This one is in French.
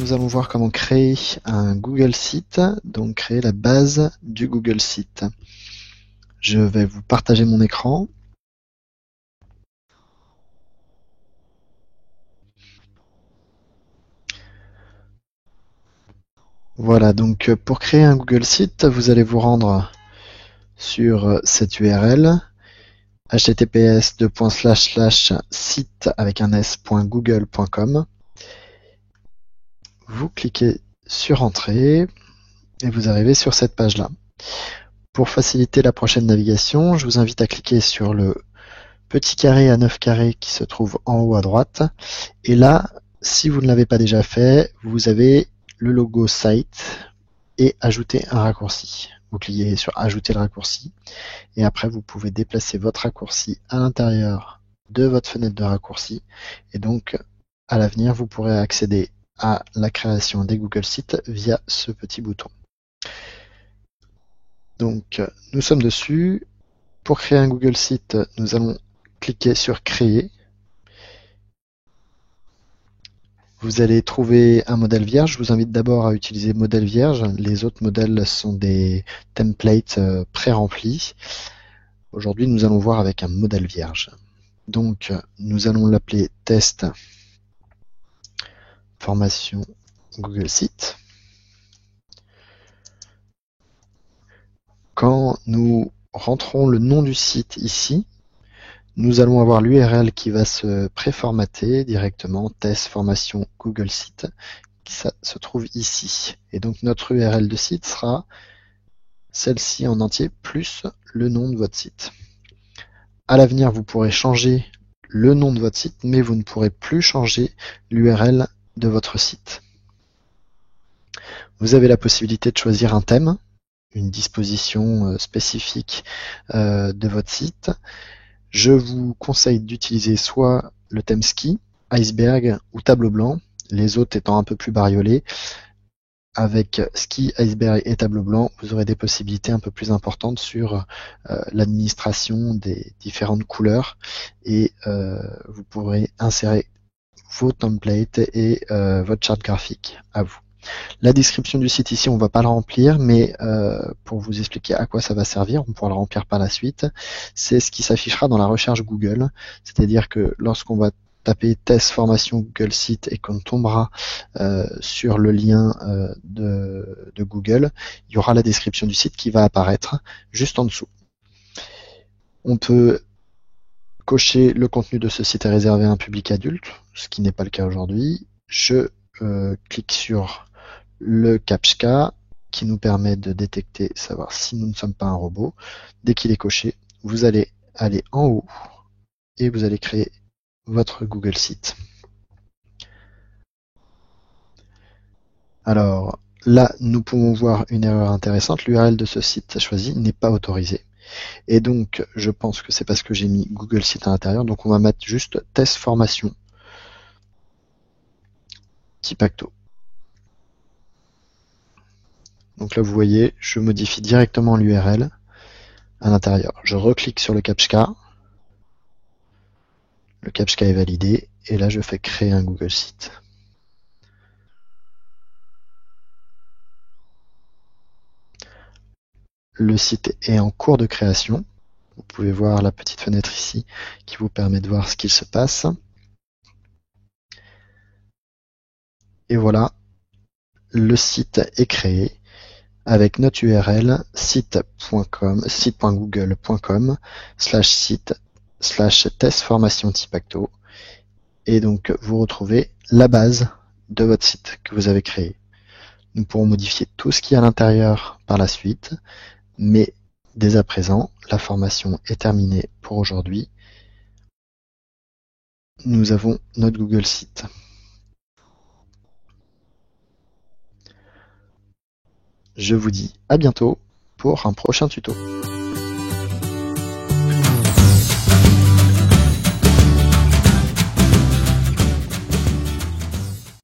nous allons voir comment créer un Google Site, donc créer la base du Google Site. Je vais vous partager mon écran. Voilà, donc pour créer un Google Site, vous allez vous rendre sur cette URL https://site avec un s.google.com. Vous cliquez sur Entrée et vous arrivez sur cette page-là. Pour faciliter la prochaine navigation, je vous invite à cliquer sur le petit carré à 9 carrés qui se trouve en haut à droite. Et là, si vous ne l'avez pas déjà fait, vous avez le logo Site et ajouter un raccourci. Vous cliquez sur Ajouter le raccourci et après vous pouvez déplacer votre raccourci à l'intérieur de votre fenêtre de raccourci et donc à l'avenir vous pourrez accéder à la création des Google Sites via ce petit bouton. Donc nous sommes dessus. Pour créer un Google Site, nous allons cliquer sur Créer. Vous allez trouver un modèle vierge. Je vous invite d'abord à utiliser modèle vierge. Les autres modèles sont des templates pré-remplis. Aujourd'hui, nous allons voir avec un modèle vierge. Donc, nous allons l'appeler test formation Google Site. Quand nous rentrons le nom du site ici, nous allons avoir l'URL qui va se préformater directement, test formation Google Site, qui se trouve ici. Et donc notre URL de site sera celle-ci en entier, plus le nom de votre site. À l'avenir, vous pourrez changer le nom de votre site, mais vous ne pourrez plus changer l'URL de votre site. Vous avez la possibilité de choisir un thème, une disposition spécifique de votre site. Je vous conseille d'utiliser soit le thème ski, iceberg ou tableau blanc, les autres étant un peu plus bariolés. Avec ski, iceberg et tableau blanc, vous aurez des possibilités un peu plus importantes sur l'administration des différentes couleurs et vous pourrez insérer vos templates et votre charte graphique à vous. La description du site ici, on ne va pas le remplir, mais pour vous expliquer à quoi ça va servir, on pourra le remplir par la suite. C'est ce qui s'affichera dans la recherche Google, c'est-à-dire que lorsqu'on va taper test formation Google Site et qu'on tombera sur le lien de Google, il y aura la description du site qui va apparaître juste en dessous. On peut cocher le contenu de ce site est réservé à un public adulte, ce qui n'est pas le cas aujourd'hui. Je clique sur le CAPTCHA qui nous permet de détecter, savoir si nous ne sommes pas un robot. Dès qu'il est coché, vous allez aller en haut et vous allez créer votre Google Site. Alors là, nous pouvons voir une erreur intéressante. L'URL de ce site choisi n'est pas autorisé. Et donc, je pense que c'est parce que j'ai mis Google Site à l'intérieur. Donc, on va mettre juste test formation Tipacto. Donc là, vous voyez, je modifie directement l'URL à l'intérieur. Je reclique sur le CAPTCHA. Le CAPTCHA est validé. Et là, je fais créer un Google Site. Le site est en cours de création. Vous pouvez voir la petite fenêtre ici qui vous permet de voir ce qu'il se passe. Et voilà, le site est créé avec notre URL site.google.com/site/test-formation Tipacto. Et donc vous retrouvez la base de votre site que vous avez créé. Nous pourrons modifier tout ce qui est à l'intérieur par la suite, mais dès à présent, la formation est terminée pour aujourd'hui. Nous avons notre Google Site. Je vous dis à bientôt pour un prochain tuto.